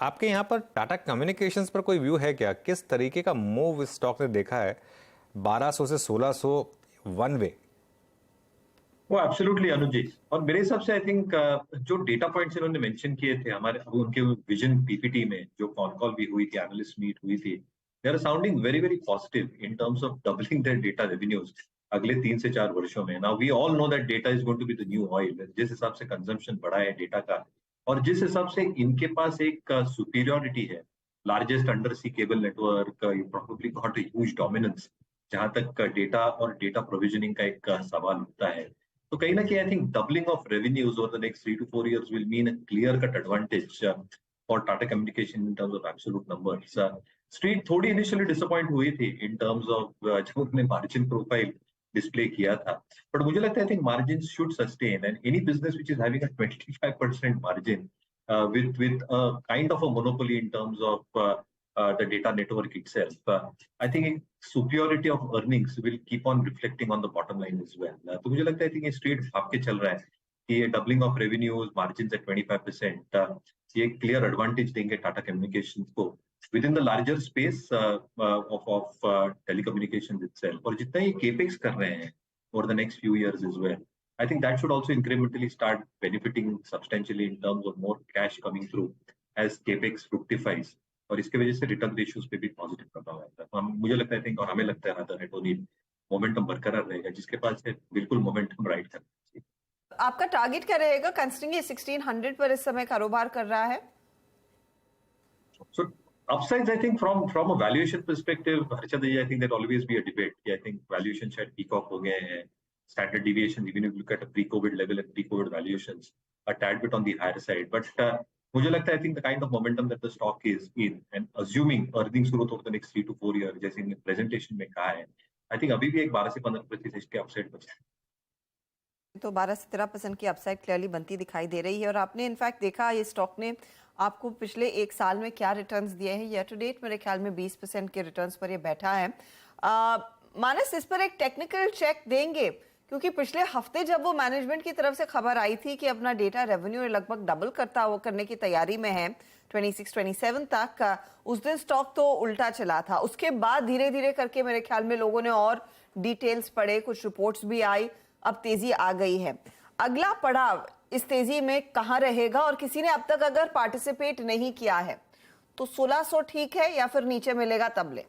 आपके यहाँ पर टाटा कम्युनिकेशंस पर कोई व्यू है क्या? किस तरीके का मूव इस स्टॉक ने देखा है 1200 से 1600 वन वे? वो एब्सोल्युटली अनुज जी। और मेरे हिसाब से आई थिंक जो डेटा पॉइंट्स इन्होंने मेंशन किए थे हमारे उनके विजन पीपीटी में, जो कॉन कॉल भी हुई थी, एनालिस्ट मीट हुई थी, they are sounding very very positive in terms of doubling their data revenues अगले 3 से 4 वर्षों में। Now we all know that data is going to be the new oil. जिस हिसाब से कंजम्पशन बढ़ा है डेटा का, और जिस हिसाब से इनके पास एक सुपीरियोरिटी है, largest under sea cable network, probably got a huge dominance जहां तक डेटा और डेटा प्रोविजनिंग का एक सवाल उठता है। तो कहीं ना कहीं I think doubling of revenues over the next 3 to 4 years will mean a clear cut advantage for Tata communication in terms of absolute numbers. Street थोड़ी इनिशियली डिसअपॉइंट हुई थी इन टर्म्स ऑफ जब उन्होंने मार्जिन प्रोफाइल डिस्प्ले किया था, but मुझे लगता है I think margin should sustain, and any business which is having a 25% margin with a kind of a monopoly in terms of the data network itself. I think superiority of earnings will keep on reflecting on the bottom line as well. तो मुझे लगता है कि ये straight भाग के चल रहा है कि ये doubling of revenues, margin at 25%, ये क्लियर एडवांटेज देंगे टाटा कम्युनिकेशंस को within the larger space of telecommunications itself. और जितना ये केपेक्स कर रहे हैं over the next few years as well, I think that should also incrementally start benefiting substantially in terms of more cash coming through as capex fructifies, और इसके वजह से रिटर्न रेशियोज पे भी पॉजिटिव प्रभाव आता है। तो मुझे लगता है और हमें लगता है रादर है टोनी मोमेंटम बरकरार रहेगा, जिसके पास है बिल्कुल मोमेंटम राइड करना चाहिए। आपका टारगेट क्या रहेगा कंसिडरिंग ये 1600 पर इस समय कारोबार कर रहा है? So upsides, I think from a valuation perspective, Harshad ji, I think there'll always be a debate. I think valuation शायद peacock हो गए हैं, standard deviation even if you look at a pre-COVID level and pre-COVID valuations a tad bit on the higher side, but मुझे लगता है I think the kind of momentum that the stock is in and assuming earnings growth over the next 3 to 4 years जैसे इन्होंने presentation में कहा है, I think अभी भी एक 12 से 15% इसके अपसाइड बचा है। तो 12 से 13% की अपसाइड क्लियरली बनती दिखाई दे रही है। और आपने इनफैक्ट देखा ये स्टॉक ने आपको पिछले एक साल में क्या रिटर्न्स दिए हैं। ईयर टू डेट मेरे ख्याल में 20% के रिटर्न्स पर ये बैठा है। मानस, इस पर एक टेक्निकल चेक देंगे, क्योंकि पिछले हफ्ते जब वो मैनेजमेंट की तरफ से खबर आई थी कि अपना डेटा रेवेन्यू लगभग डबल करने की तैयारी में है 26-27 तक का, उस दिन स्टॉक तो उल्टा चला था। उसके बाद धीरे धीरे करके मेरे ख्याल में लोगों ने और डिटेल्स पढ़े, कुछ रिपोर्ट्स भी आई, अब तेजी आ गई है। अगला पड़ाव इस तेजी में कहां रहेगा? और किसी ने अब तक अगर पार्टिसिपेट नहीं किया है तो 1600 ठीक है या फिर नीचे मिलेगा तब ले?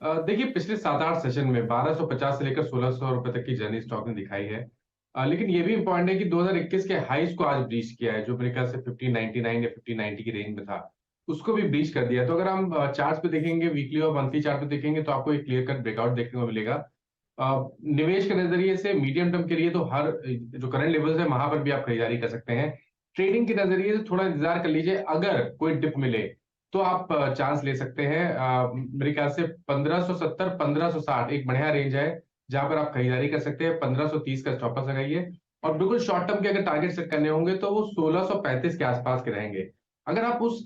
देखिए, पिछले 7-8 सेशन में 1250 से लेकर 1600 रुपए तक की जर्नी स्टॉक ने दिखाई है। लेकिन ये भी इंपॉर्टेंट है कि 2021 के हाईज को आज ब्रीच किया है, जो मेरे ख्याल से 1599 या 1590 की रेंज में था, उसको भी ब्रीच कर दिया। तो अगर हम चार्ट पे देखेंगे, वीकली और मंथली चार्ट पे देखेंगे, तो आपको एक क्लियर कट ब्रेकआउट देखने को मिलेगा। निवेश के नजरिए से मीडियम टर्म के लिए तो हर जो करंट लेवल्स है वहां पर भी आप खरीदारी कर सकते हैं। ट्रेडिंग के नजरिए से थोड़ा इंतजार कर लीजिए, अगर कोई डिप मिले तो आप चांस ले सकते हैं। मेरे ख्याल से 1570-1560 एक बढ़िया रेंज है जहां पर आप खरीदारी कर सकते हैं। 1530 का स्टॉप लॉस लगाइए, और बिल्कुल शॉर्ट टर्म के अगर टारगेट सेट करने होंगे तो वो 1635 के आसपास के रहेंगे। अगर आप उस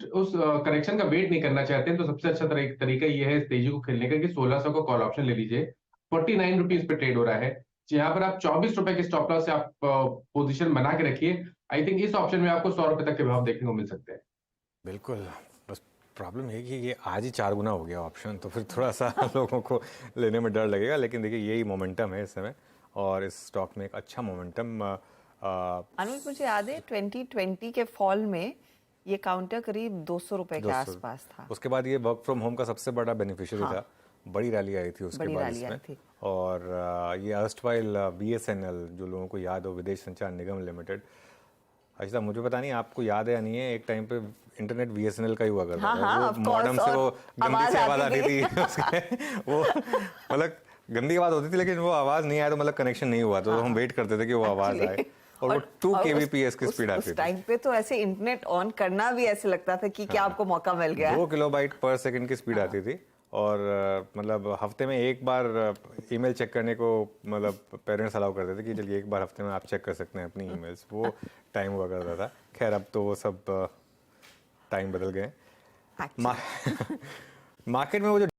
करेक्शन का वेट नहीं करना चाहते हैं तो सबसे अच्छा तरीका ये है इस तेजी को खेलने का कि 1600 को कॉल ऑप्शन ले लीजिए। 49 रुपीज पे ट्रेड हो रहा है, यहाँ पर आप 24 रुपए के स्टॉप लॉस से आप पोजीशन बना के रखिए। आई थिंक इस ऑप्शन में आपको 100 रुपए तक के भाव देखने को मिल सकते हैं। बिल्कुल, बस प्रॉब्लम है कि ये आज ही 4 गुना हो गया ऑप्शन, तो फिर थोड़ा सा लोगों को लेने में डर लगेगा। लेकिन देखिए यही मोमेंटम है इस समय, और इस स्टॉक में एक अच्छा मोमेंटम। अनुज, मुझे याद है 2020 के फॉल में ये काउंटर करीब 200 रुपए के आसपास था। उसके बाद ये वर्क फ्रॉम होम का सबसे बड़ा बेनिफिशियरी था। बड़ी रैली आई थी उसके बाद इसमें। और ये अर्स्टवाइल BSNL, जो लोगों को याद हो, विदेश संचार निगम लिमिटेड। अच्छा, मुझे पता नहीं आपको याद है या नहीं है, एक टाइम पे इंटरनेट BSNL का ही हुआ करता था। वो मॉडेम से वो गंदी सी आवाज आती थी वो मतलब गंदी आवाज होती थी, लेकिन वो आवाज नहीं आया तो मतलब कनेक्शन नहीं हुआ, तो हम वेट करते थे कि वो आवाज आए। और वो 2 kbps की स्पीड आती थी। उस टाइम पे तो ऐसे इंटरनेट ऑन करना भी ऐसे लगता था कि क्या आपको मौका मिल गया। 2 किलोबाइट पर सेकंड की स्पीड आती थी। और मतलब हफ्ते में एक बार ईमेल चेक करने को मतलब पेरेंट्स अलाउ करते थे कि चलिए एक बार हफ्ते में आप चेक कर सकते हैं अपनी ईमेल्स। वो टाइम हुआ करता था। खैर अब तो वो सब टाइम बदल गए। मार्केट में वो जो